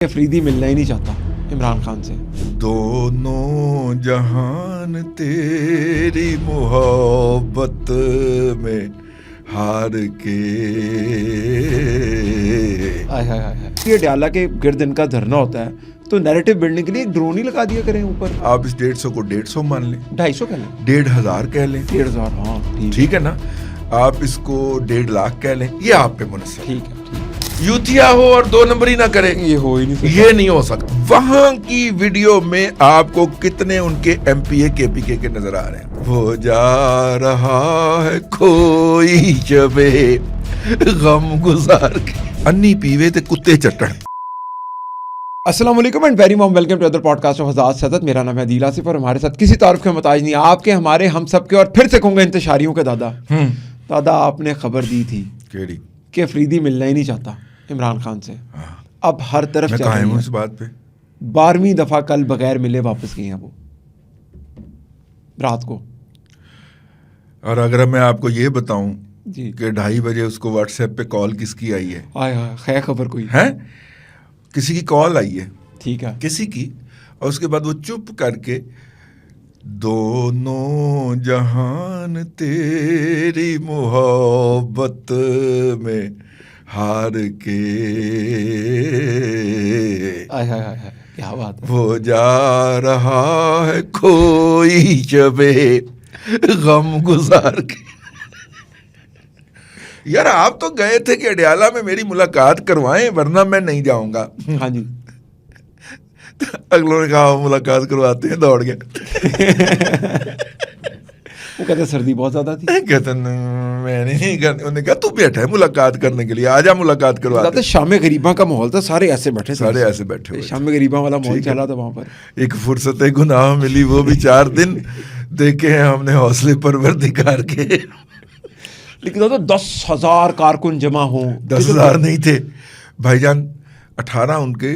अफरीदी मिलना ही नहीं चाहता इमरान खान से। दोनों जहान तेरी मोहब्बत में हार के। आय हाय हाय हाय। ये डाला के गिर्द इनका धरना होता है तो नैरेटिव बिल्डने के लिए एक ड्रोन ही लगा दिया करें ऊपर। आप इस 150 को 150 मान लें, 250 कह लें, 1500 कह लें, 1500, हाँ ठीक है ना। आप इसको 1.5 लाख कह लें, ये आप पे मुनसर। ठीक है। यूथिया हो और 2 नंबरी ना करें, ये हो ही नहीं सकता। ये नहीं हो सकता। वहां की वीडियो में आपको कितने उनके एमपीए केपीके के नजर आ रहे हैं। वो जा रहा है कोई जबे गम गुजार के, अन्नी पीवे ते कुत्ते चट्टन। अस्सलाम वालेकुम and very warm welcome to other podcast of Azad Sadat. मेरा नाम है अदील आसिफ और हमारे साथ किसी तारुफ के मोहताज नहीं, आपके, हमारे, हम सब के और फिर से कहूँगा इंतशारियों के दादा। दादा, आपने खबर दी थी केड़ी कि अफरीदी मिलना ही नहीं चाहता इमरान खान से। अब हर तरफ मैं चल कायम रही हूं है। इस बात पे। 12वीं दफा कल बगैर मिले वापस गए हैं वो रात को। और अगर मैं आपको ये बताऊं जी कि 2:30 बजे उसको व्हाट्सएप पे कॉल किसकी आई है? आय हाय, खैर खबर कोई हैं? किसी की कॉल आई है, ठीक है। किसी की, और उसके बाद वो चुप करके दोनों जहान तेरी मोहब्बत में हार के। आय हाय हाय हाय, क्या बात है। वो जा रहा है कोई जबे गम गुजार के। यार, आप तो गए थे कि अडयाला में मेरी मुलाकात करवाएं वरना मैं नहीं जाऊंगा। हाँ जी। अगलों ने कहा मुलाकात करवाते हैं, दौड़ गया। वो कहते सर्दी बहुत ज्यादा थी। कहते मैंने नहीं करनी। उन्होंने कहा तू बैठा है मुलाकात करने के लिए, आजा मुलाकात करवाते दादा, शाम गरीबा का माहौल था, सारे ऐसे बैठे थे, सारे ऐसे बैठे हुए थे। शाम गरीबा वाला माहौल ठीक है। चला था वहां पर। एक फुर्सत गुनाह मिली, वो भी 4 दिन देखे हैं हमने हौसले परवरदिगार के। लेकिन दादा 10,000 कारकुन जमा हो। 10,000 नहीं थे भाईजान, 18 उनके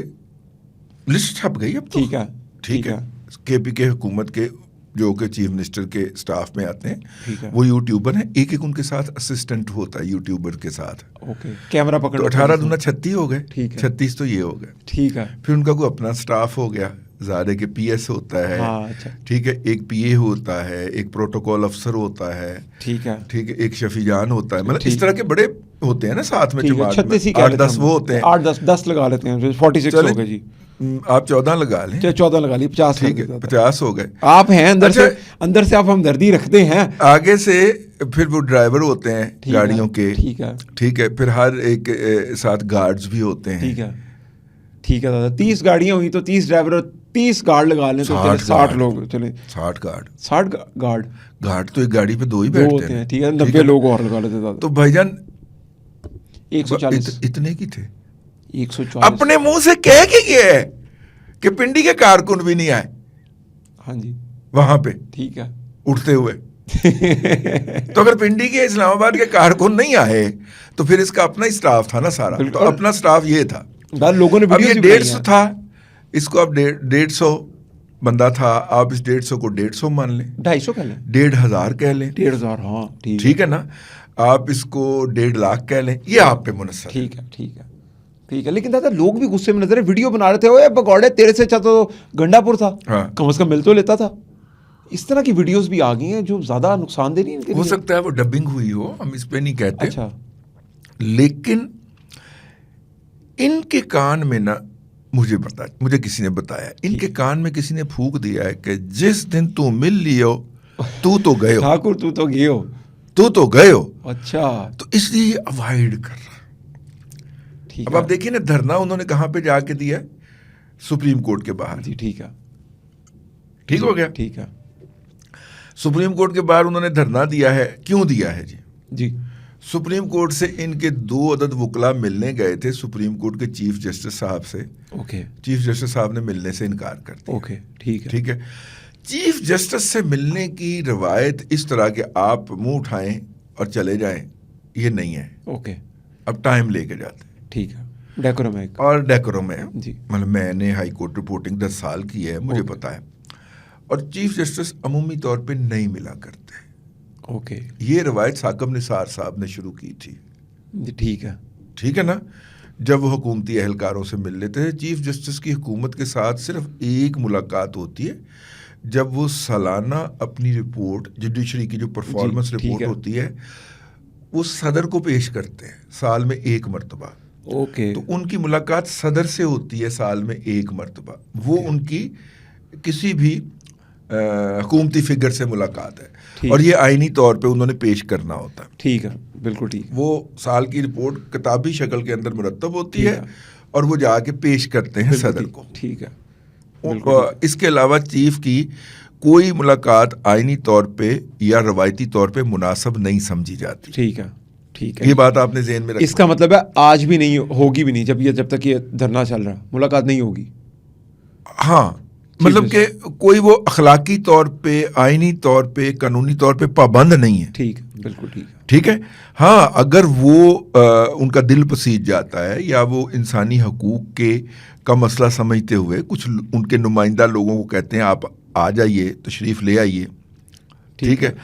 लिस्ट छप गई अब तो। ठीक है, ठीक है। केपी के हुकूमत के जो कि चीफ मिनिस्टर के स्टाफ में आते ठीक है। हैं, वो यूट्यूबर हैं। एक उनके साथ असिस्टेंट होता है यूट्यूबर के साथ। ओके, कैमरा पकड़। तो 18 दूना 36 हो गए। ठीक है। 36 तो ये हो गए। ठीक है। फिर उनका कोई अपना स्टाफ हो गया, ज़ारे के पीएस होता है। हाँ, अच्छा। ठीक है, एक पीए होता है, एक प्रोटोकॉल अफसर होता है। ठीक है। ठीक है, एक शफीजान होता है। मतलब ठीक इस तरह के बड़े होते हैं ना साथ में ठीक है, जमात में। 36 ही 8-10 वो होते हैं। 8-10 लगा लेते हैं, 46 हो गए जी। आप 14 लगा लें, 14 लगा ली, 50। ठीक है, 50 हो गए। आप हैं अंदर अच्छा, से, अंदर से आप हमदर्दी रखते हैं। आगे से फिर वो ड्राइवर होते हैं ठीक है, गाड़ियों के। ठीक है। ठीक है, फिर हर एक साथ गार्ड्स भी होते हैं। ठीक है। ठीक है दादा, 30 गाड़ियां हुई तो 30 ड्राइवर और 30 गार्ड लगा लें तो 60 लोग चले। 60 गार्ड। 60 गार्ड गार्ड तो एक गाड़ी पे 2 ही दो बैठते होते हैं। हैं। ठीक है, 90 लोग और लगा लेते दादा। तो भाईजान 140 इतने की थे। 140 अपने मुंह से कह के गए है कि पिंडी के कारकुन भी नहीं आए हाँ जी, वहां पे ठीक है। उठते हुए। तो अगर पिंडी के इस्लामाबाद के कारकुन नहीं आए तो फिर इसका अपना ही स्टाफ था ना सारा। तो अपना स्टाफ ये था। लोगों ने अब ये वीडियोस भी 150 बनाई था, इसको अब 150 बंदा था। आप इस 150 को 150 मान लें, 250 कह लें, 1500 कह लें, 1500, हाँ ठीक ठीक है ना। आप इसको 1.5 लाख कह लें, ये आप पे मुनस्सर है। ठीक है। ठीक है। ठीक है। लेकिन दादा लोग भी गुस्से में नजर है, वीडियो बना रहे थे, ओए भगौड़े तेरे से अच्छा तो गंडापुर था, हाँ। कम से कम मिल तो लेता था। इस तरह की वीडियोस भी आ गई हैं जो ज्यादा नुकसानदेह नहीं इनके हो लिए। सकता है वो डबिंग हुई हो, हम इस पे नहीं कहते। अच्छा, लेकिन इनके कान में ना, मुझे किसी ने बताया, इनके कान में किसी ने फूंक दिया है कि जिस दिन तू मिल लियो तू तो गए हो, ठाकुर तू तो गए हो। तू तो गए हो। अच्छा, तो इसलिए अवॉइड कर रहा। ठीक अब है। आप देखिए ना, धरना उन्होंने कहां पे जाके दिया है? सुप्रीम कोर्ट के बाहर। जी ठीक है। ठीक हो गया। ठीक है सुप्रीम कोर्ट के बाहर उन्होंने धरना दिया है। क्यों दिया है जी? जी। सुप्रीम कोर्ट से इनके 2 अदद वकला मिलने गए थे सुप्रीम कोर्ट के चीफ जस्टिस साहब से। ओके। चीफ जस्टिस साहब ने मिलने से इनकार कर दिया। ओके, ठीक है। ठीक है। चीफ जस्टिस से मिलने की रवायत इस तरह के आप मुंह उठाएं और चले जाएं, ये नहीं है। ओके, अब टाइम लेके जाते हैं। ठीक है। डेकोरम है और डेकोरम है जी। मतलब मैंने हाई कोर्ट रिपोर्टिंग 10 साल की है, मुझे पता है। और चीफ जस्टिस अमूमी तौर पे नहीं मिला करते। ओके ये रवायत साकब निसार साहब ने शुरू की थी। जी, ठीक है। ठीक है ना। जब वो हुकूमती एहलकारों से मिल लेते हैं। चीफ जस्टिस की हुकूमत के साथ सिर्फ एक मुलाकात होती है, जब वो सालाना अपनी रिपोर्ट, जुडिशरी की जो परफॉर्मेंस रिपोर्ट होती है, वो सदर को पेश करते हैं साल में एक मरतबा। ओके। तो उनकी मुलाकात सदर से होती है साल में एक मरतबा। वो उनकी किसी भी हुकूमती फिगर से मुलाकात है और ये आईनी तौर पे उन्होंने पेश करना होता है। ठीक है, बिल्कुल ठीक। वो साल की रिपोर्ट किताबी शक्ल के अंदर मुरतब होती है और वो जाके पेश करते हैं सदर को। ठीक है। इसके अलावा चीफ की कोई मुलाकात आईनी तौर पे या रवायती तौर पे मुनासिब नहीं समझी जाती। ठीक है, ठीक है। ये बात आपने ज़हन में रखी। इसका मतलब है आज भी नहीं होगी भी नहीं, जब तक ये धरना चल रहा मुलाकात नहीं होगी। हाँ, मतलब कि कोई वो अखलाकी तौर पे, आईनी तौर पे, कानूनी तौर पे पाबंद नहीं है। ठीक, बिल्कुल ठीक है। ठीक है। हाँ, अगर वो उनका दिल पसीज जाता है या वो इंसानी हकूक का मसला समझते हुए कुछ उनके नुमाइंदा लोगों को कहते हैं आप आ जाइए, तशरीफ़ ले आइए। ठीक है।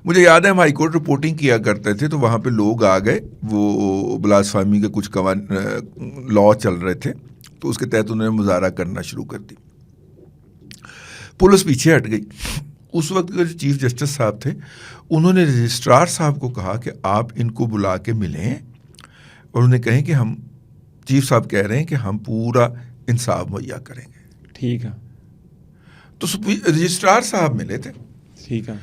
मुझे याद है हम हाईकोर्ट रिपोर्टिंग किया करते थे, तो वहाँ पे लोग आ गए, वो ब्लास्फेमी के कुछ लॉ चल रहे थे, तो उसके तहत उन्होंने मुजाहरा करना शुरू कर दी। पुलिस पीछे हट गई। उस वक्त के जो चीफ जस्टिस साहब थे, उन्होंने रजिस्ट्रार साहब को कहा कि आप इनको बुला के मिलें और उन्हें कहें कि हम, चीफ साहब कह रहे हैं कि हम पूरा इंसाफ मुहैया करेंगे। ठीक है। तो रजिस्ट्रार साहब मिले थे। ठीक है।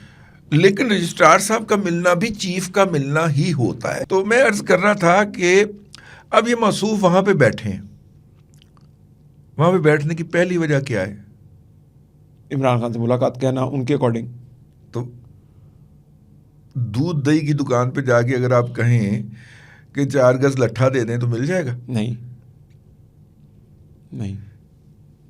लेकिन रजिस्ट्रार साहब का मिलना भी चीफ का मिलना ही होता है। तो मैं अर्ज कर रहा था कि अब ये मौसूफ वहां पे बैठे हैं, वहां पे बैठने की पहली वजह क्या है? इमरान खान से मुलाकात कहना उनके अकॉर्डिंग। तो दूध दही की दुकान पे जाके अगर आप कहें कि 4 गज लट्ठा दे दें तो मिल जाएगा? नहीं, नहीं।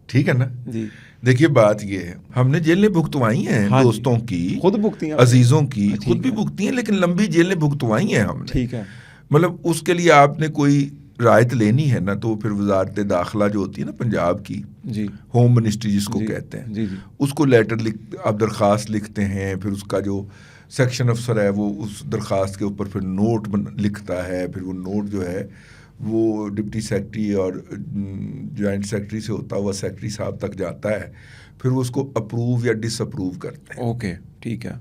ठीक है ना जी। देखिए बात ये है, हमने जेलें भुगतवाई हैं। हाँ, दोस्तों की, खुद भुगती हैं, अजीजों की खुद भी भुगती हैं, लेकिन लंबी जेलें भुगतवाई हैं हमने। ठीक है। मतलब उसके लिए आपने कोई रायत लेनी है ना, तो फिर वजारत दाखिला जो होती है ना पंजाब की, जी, होम मिनिस्ट्री जिसको कहते हैं, जी, जी, उसको लेटर आप दरख्वास्त लिखते हैं, फिर उसका जो सेक्शन अफसर है वो उस दरख्वास्त के ऊपर फिर नोट लिखता है, फिर वो नोट जो है वो डिप्टी सेक्रेटरी और जॉइंट सेक्रेटरी से होता हुआ सेक्रेटरी साहब तक जाता है, फिर वो उसको अप्रूव या डिसअप्रूव करते हैं। ओके, ठीक है,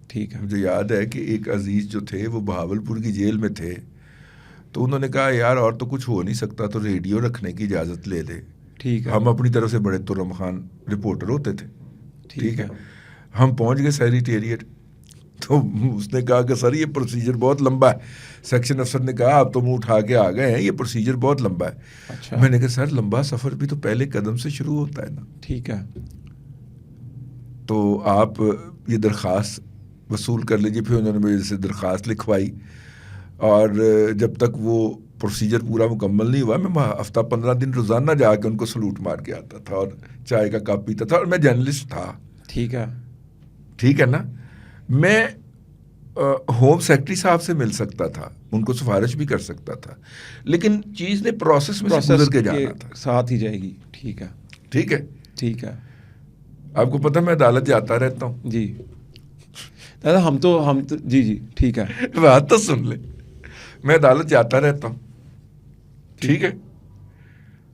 ठीक है। मुझे याद है कि एक अजीज़ जो थे वो बहावलपुर की जेल में थे, तो उन्होंने कहा यार और तो कुछ हो नहीं सकता, तो रेडियो रखने की इजाज़त ले दे। ठीक है। हम अपनी तरफ से बड़े तुर्रम खान रिपोर्टर होते थे। ठीक है। हम पहुंच गए सेक्रेटेरिएट, तो उसने कहा कि सर ये प्रोसीजर बहुत लंबा है। सेक्शन अफसर ने कहा आप तो मुंह उठा के आ गए हैं, ये प्रोसीजर बहुत लंबा है। अच्छा। मैंने कहा सर लंबा सफ़र भी तो पहले कदम से शुरू होता है ना। ठीक है। तो आप ये दरख्वास्त वसूल कर लीजिए। फिर उन्होंने मेरे से दरख्वास्त लिखवाई और जब तक वो प्रोसीजर पूरा मुकम्मल नहीं हुआ, मैं हफ्ता 15 दिन रोज़ाना जाके उनको सलूट मार के आता था और चाय का कप पीता था, और मैं जर्नलिस्ट था। ठीक है। ठीक है ना। मैं होम सेक्रेटरी साहब से मिल सकता था, उनको सिफारिश भी कर सकता था, लेकिन चीज़ ने प्रोसेस में से गुजर के जाना था, साथ ही जाएगी। ठीक है। ठीक है। ठीक है। आपको पता मैं अदालत जाता रहता हूँ। जी दादा, हम तो जी जी ठीक है, बात तो सुन ले। मैं अदालत जाता रहता हूँ। ठीक है।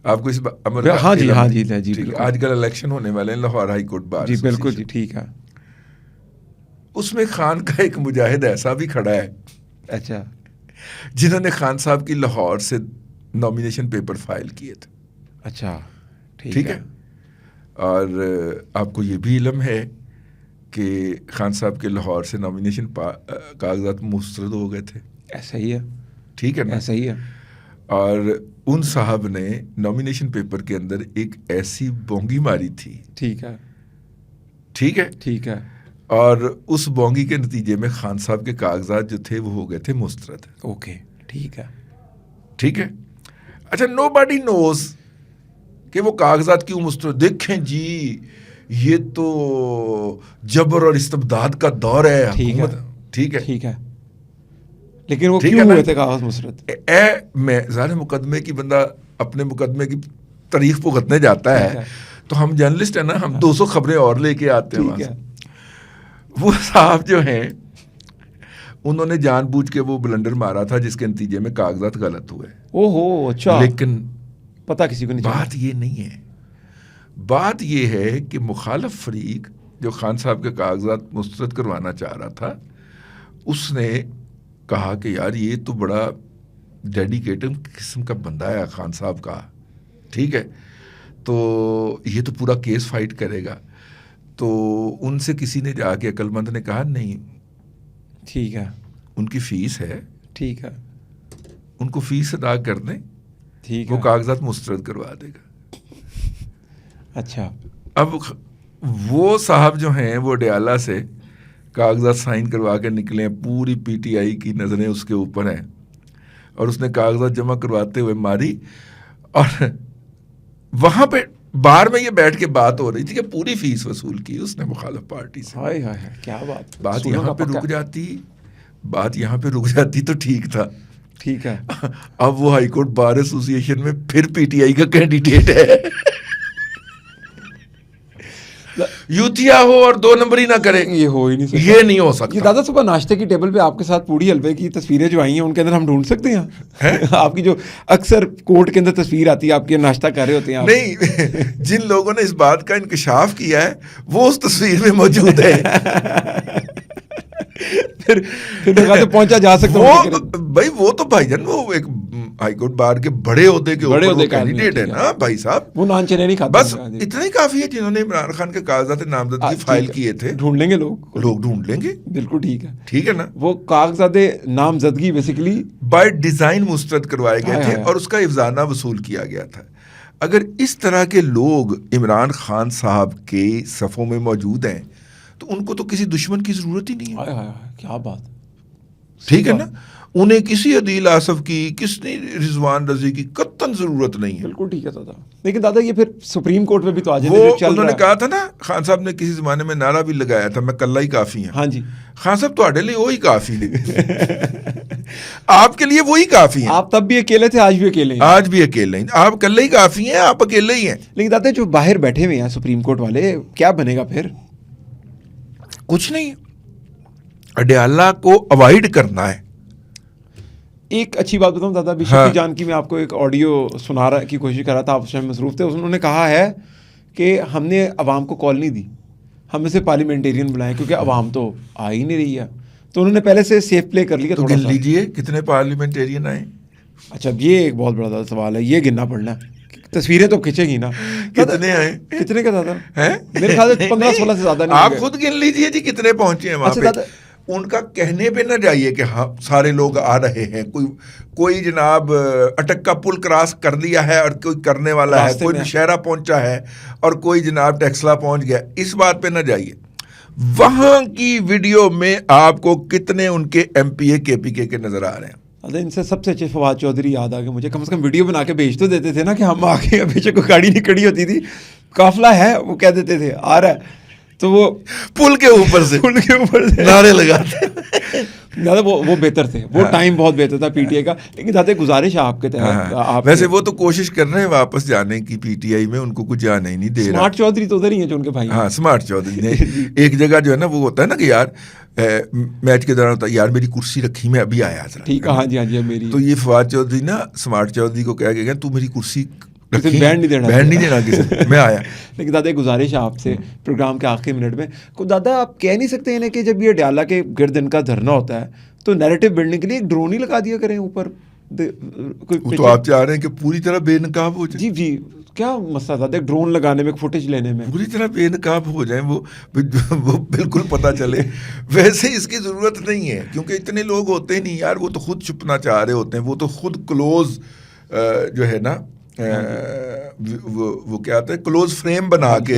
आपको इस अमर हाँ जी, हाँ जी, जी, ठीक है। आजकल इलेक्शन होने वाले हैं लाहौर हाई कोर्ट बार। जी बिल्कुल जी, ठीक है। उसमें खान का एक मुजाहिद ऐसा भी खड़ा है, अच्छा, जिन्होंने खान साहब की लाहौर से नॉमिनेशन पेपर फाइल किए थे। अच्छा, ठीक है। और आपको ये भी इल्म है कि खान साहब के लाहौर से नॉमिनेशन कागजात मुस्तरद हो गए थे। ऐसा ही है। ठीक है ना। ऐसा ही है। और उन साहब ने नॉमिनेशन पेपर के अंदर एक ऐसी बोंगी मारी थी। ठीक है। ठीक है। ठीक है। और उस बोंगी के नतीजे में खान साहब के कागजात जो थे वो हो गए थे मुस्तरद। ओके, ठीक है। ठीक है। अच्छा, नोबडी नोज कि वो कागजात क्यों मुस्तरद। देखें जी, ये तो जबर और इस्तबदाद का दौर है। ठीक है। ठीक है। ठीक है। लेकिन वो क्यों हुए थे कागज मुस्तरद? मैं ज़ाहिर मुकदमे की बंदा अपने मुकदमे की तारीख भुगतने जाता है, तो हम जर्नलिस्ट है ना, हम 200 खबरें और लेके आते हैं वहाँ से। वो साहब जो हैं उन्होंने जानबूझ के वो ब्लंडर मारा था जिसके नतीजे में कागजात गलत हुए। ओहो अच्छा, लेकिन पता किसी को नहीं चला। बात ये नहीं है, बात ये है कि मुखालफ फरीक जो खान साहब के कागजात मुस्तरद करवाना चाह रहा था, उसने कहा कि यार ये तो बड़ा डेडिकेटेड किस्म का बंदा है खान साहब का, ठीक है, तो ये तो पूरा केस फाइट करेगा। तो उनसे किसी ने जाके अक्लमंद ने कहा नहीं, ठीक है, उनकी फीस है, ठीक है, उनको फीस अदा कर दें, ठीक वो है, कागजात मुस्तरद करवा देगा। अच्छा, अब वो साहब जो हैं वो डयाला से कागजात साइन करवा के निकले हैं, पूरी पीटीआई की नज़रें उसके ऊपर हैं, और उसने कागजात जमा करवाते हुए मारी, और वहाँ पे बार में ये बैठ के बात हो रही थी कि पूरी फीस वसूल की उसने मुखालिफ पार्टी से। हाय हाय हाय, क्या बात सूलों यहाँ का पे पक्का। रुक जाती, बात यहाँ पे रुक जाती तो ठीक था। ठीक है, अब वो हाईकोर्ट बार एसोसिएशन में फिर पीटीआई का कैंडिडेट है। यूथिया हो और 2 नंबर ही ना करे, ये हो ही नहीं सकता। ये नहीं हो ये सकता। दादा सुबह नाश्ते की टेबल पे आपके साथ पूड़ी हलवे की तस्वीरें जो आई हैं उनके अंदर हम ढूंढ सकते हैं आपकी जो अक्सर कोर्ट के अंदर तस्वीर आती है, आपके नाश्ता कर रहे होते हैं आप। नहीं, जिन लोगों ने इस बात का इंकशाफ किया है वो उस तस्वीर में मौजूद है। फिर तो पहुंचा जा सकता वो भाई, वो तो भाईजान वो एक हाईकोर्ट बार के बड़े ओहदे के ऊपर वो कैंडिडेट है ना भाई साहब, वो नान चने नहीं खाता। बस इतना ही काफी है जिन्होंने इमरान खान के कागजात नामजदगी फाइल किए थे। ढूंढ लेंगे लोग ढूंढ लेंगे, बिल्कुल ठीक है, ठीक है ना। वो कागजात नामजदगी बेसिकली बाय डिजाइन मुस्तरद करवाए गए थे हाँ। और उसका इफ्जाना वसूल किया गया था। अगर इस तरह के लोग इमरान खान साहब के सफ़ों में मौजूद हैं तो उनको तो किसी दुश्मन की जरूरत ही नहीं है। हाय हाय, क्या बात, ठीक है ना। उन्हें किसी अदील आसफ की, किसी रिजवान रजी की कत्तन जरूरत नहीं है। बिल्कुल ठीक है दादा। लेकिन दादा ये फिर सुप्रीम कोर्ट में भी तो आ जाए, वो उन्होंने कहा था ना, खान साहब ने किसी जमाने में नारा भी लगाया था, मैं कल्ला ही काफी हूं। हाँ जी, खान साहब तुम्हारे लिए वही काफी है। आपके लिए वही काफी है। आप तब भी अकेले थे, आज भी अकेले हैं। आज भी अकेले हैं, आप कल्ले ही काफी हैं, आप अकेले ही हैं। लेकिन दादा जो बाहर बैठे हुए हैं सुप्रीम कोर्ट वाले, क्या बनेगा फिर? कुछ नहीं, अडयाला को अवॉइड करना है। एक अच्छी बात बताऊं दादा, शफी जान की मैं आपको एक ऑडियो सुना रहा की कोशिश कर रहा था, आप उस टाइम मसरूफ थे। उन्होंने कहा है कि हमने अवाम को कॉल नहीं दी, हमने से पार्लियामेंटेरियन बुलाए क्योंकि अवाम तो आ ही नहीं रही है। तो उन्होंने पहले से सेफ प्ले कर लिया। तो गिन लीजिए कितने पार्लियामेंटेरियन आए। अच्छा, ये एक बहुत बड़ा सवाल है, ये गिनना पड़ना है। तस्वीरें तो खींचेगी ना, कितने आए, कितने का दादा है? मेरे ख्याल से 15-16 से ज्यादा नहीं। आप खुद गिन लीजिए जी कितने पहुंचे हैं वहां पे। उनका कहने पे ना जाइए कि हाँ सारे लोग आ रहे हैं, कोई जनाब अटक का पुल क्रॉस कर लिया है और कोई करने वाला है, कोई नौशहरा पहुंचा है और कोई जनाब टेक्सला पहुंच गया, इस बात पे ना जाइए। वहां की वीडियो में आपको कितने उनके एमपीए केपीके के नजर आ रहे हैं। अरे इनसे सबसे अच्छे फवाद चौधरी याद आ गए मुझे। कम से कम वीडियो बना के भेज तो देते थे ना कि हम आगे, पीछे कोई गाड़ी नहीं खड़ी होती थी, काफिला है, वो कह देते थे आ रहा है, तो वो पुल के ऊपर से नारे लगाते दादा। वो बेहतर थे, वो टाइम बहुत बेहतर था पीटीआई का। लेकिन दादा गुजारिश है आपके तहत, आप वैसे वो तो कोशिश कर रहे हैं वापस जाने की पीटीआई में, उनको कुछ जाने ही नहीं दे रहा। स्मार्ट चौधरी तो उधर ही है जो उनके भाई। हाँ, स्मार्ट चौधरी ने एक जगह जो है ना, वो होता है ना कि यार मैच के दौरान होता है, यार मेरी कुर्सी रखी, मैं अभी आया। ठीक है, हाँ जी, हाँ जी, मेरी। तो ये फवाद चौधरी ना स्मार्ट चौधरी को कह गया तू मेरी कुर्सी बैंड नहीं देना किसी, मैं आया। लेकिन दादा एक गुजारिश है आपसे प्रोग्राम के आखिरी मिनट में, को दादा आप कह नहीं सकते हैं कि जब ये अडयाला के गिर्द इनका धरना होता है तो नैरेटिव बिल्डिंग के लिए एक ड्रोन ही लगा दिया करें ऊपर। तो आप चाह रहे हैं कि पूरी तरह बेनकाब हो जाए? जी जी, क्या मसला था ड्रोन लगाने में, फुटेज लेने में? पूरी तरह बेनकाब हो जाए वो बिल्कुल पता चले। वैसे इसकी ज़रूरत नहीं है क्योंकि इतने लोग होते नहीं यार, वो तो खुद छुपना चाह रहे होते हैं, वो तो खुद क्लोज जो है ना वो क्या आता है, क्लोज फ्रेम बना के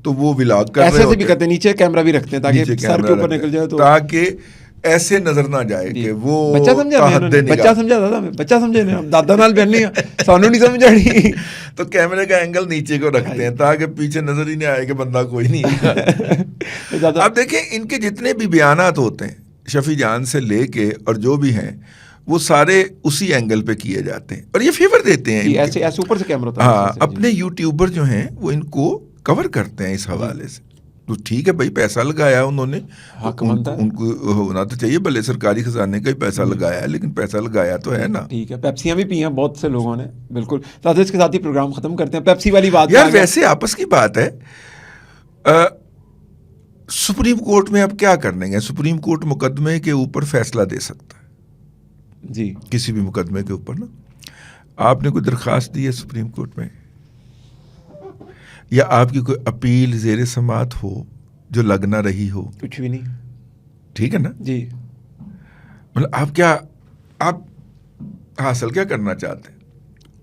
तो वो विलाग कर रहे होते भी करते, नीचे कैमरा भी रखते हैं ताकि सर के ऊपर निकल जाए, तो ताकि ऐसे नजर ना जाए कि वो बच्चा समझा दादा, बच्चा समझे ना, दादा नाल बहन नहीं सानू नहीं समझ आनी। तो कैमरे का एंगल नीचे को रखते हैं ताकि पीछे नजर ही नहीं आए कि बंदा कोई नहीं है। अब देखें इनके जितने भी बयानात होते हैं शफी जान से लेके और जो भी हैं, वो सारे उसी एंगल पे किए जाते हैं और ये फेवर देते हैं, ऐसे ऊपर से कैमरा। हाँ, अपने यूट्यूबर जो हैं वो इनको कवर करते हैं इस हवाले से। तो ठीक है भाई, पैसा लगाया उन्होंने, हक बनता है। उनको होना तो चाहिए, भले सरकारी खजाने का ही पैसा लगाया है, लेकिन पैसा लगाया तो है ना। ठीक है, पेप्सियाँ भी पी हैं बहुत से लोगों ने, बिल्कुल। तो इसके साथ ही प्रोग्राम खत्म करते हैं। पेप्सी वाली बात यार वैसे आपस की बात है, सुप्रीम कोर्ट में अब क्या करने गए? सुप्रीम कोर्ट मुकदमे के ऊपर फैसला दे सकता है जी, किसी भी मुकदमे के ऊपर ना। आपने कोई दरखास्त दी है सुप्रीम कोर्ट में, या आपकी कोई अपील ज़ेरे समात हो जो लग ना रही हो, कुछ भी नहीं, ठीक है ना जी। मतलब आप हासिल क्या करना चाहते हैं,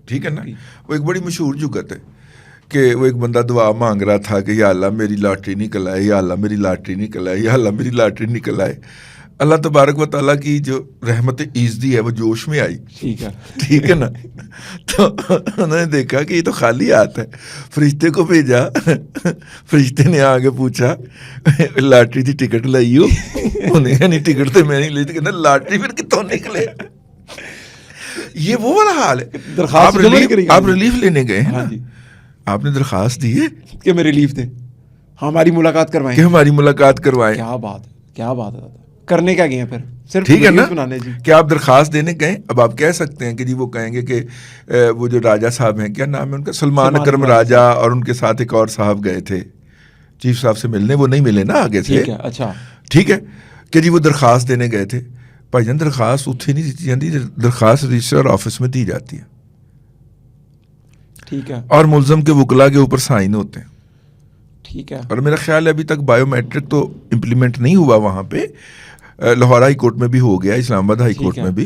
ठीक है ना। वो एक बड़ी मशहूर जुगत है कि वो एक बंदा दुआ मांग रहा था कि या अल्लाह मेरी लॉटरी निकल आए, या अल्लाह मेरी लॉटरी निकल आए, या अल्लाह मेरी लॉटरी निकल आए। अल्लाह तबारक व तआला की जो रहमत ईज़दी है वो जोश में आई, ठीक है, ठीक है ना। तो उन्होंने देखा कि ये तो खाली हाथ है, फरिश्ते को भेजा, फरिश्ते ने आगे पूछा लॉटरी की टिकट लाई हो? उन्हें कहा नहीं, टिकट तो मैं नहीं ली थी। कहना लॉटरी फिर कितों निकले? ये वो वाला हाल है। दरखास्त आप रिलीफ लेने गए हैं हाँ ना, जी, आपने दरखास्त दी है कि मैं रिलीफ दे, हमारी मुलाकात करवाएं। कि हमारी मुलाकात करवाएं। क्या बात है, क्या बात है दादा। करने क्या गए हैं फिर? सिर्फ ठीक है ना, वीडियोस बनाने जी। कि आप दरखास्त देने गए। अब आप कह सकते हैं कि जी वो कहेंगे कि वो जो राजा साहब हैं, क्या नाम है उनका, सलमान अकरम राजा, और उनके साथ एक और साहब गए थे चीफ साहब से मिलने, वो नहीं मिले ना आगे से, ठीक है, अच्छा, ठीक है, कि जी वो दरखास्त देने गए थे। भाईजान दरखास्त उत्थे नहीं दी जाती, दरखास्त रजिस्ट्रार ऑफिस में दी जाती है, ठीक है, और मुलजम के वकला के ऊपर साइन होते हैं। ठीक है, और मेरा ख्याल है अभी तक बायोमेट्रिक तो इम्प्लीमेंट नहीं हुआ वहाँ पे, लाहौर हाई कोर्ट में भी हो गया, इस्लामाबाद हाई कोर्ट में भी।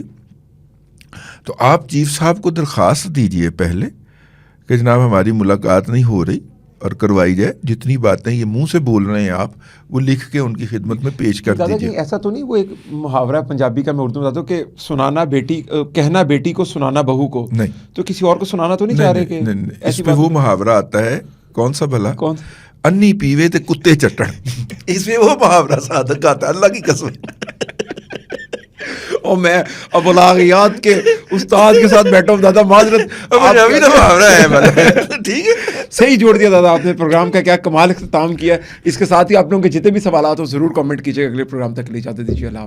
तो आप चीफ साहब को दरखास्त दीजिए पहले कि जनाब हमारी मुलाकात नहीं हो रही, और करवाई जाए। जितनी बातें ये मुंह से बोल रहे हैं आप, वो लिख के उनकी खिदमत में पेश कर दादा दीजिए। जी ऐसा तो नहीं, वो एक मुहावरा है पंजाबी का, मैं उर्दू में बताता हूँ कि सुनाना बेटी, कहना बेटी को सुनाना बहू को, नहीं, तो किसी और को सुनाना तो नहीं चाह रहे? कि इस पे वो मुहावरा आता है, कौन सा भला, कौन? अन्नी पीवे ते कुत्ते चट्टन। इसमें वो मुहावरा सादक आता है, अल्लाह की कसम। और मैं अब याद के उस्ताद के साथ बैठा हूँ दादा, माजरत अभी तो मुहावरा है, ठीक है। सही जोड़ दिया दादा आपने, प्रोग्राम का क्या कमाल इख्तिताम किया। इसके साथ ही आप लोगों के जितने भी सवाल हो जरूर कमेंट कीजिएगा। अगले प्रोग्राम तक ले जाते दीजिए। अल्लाह।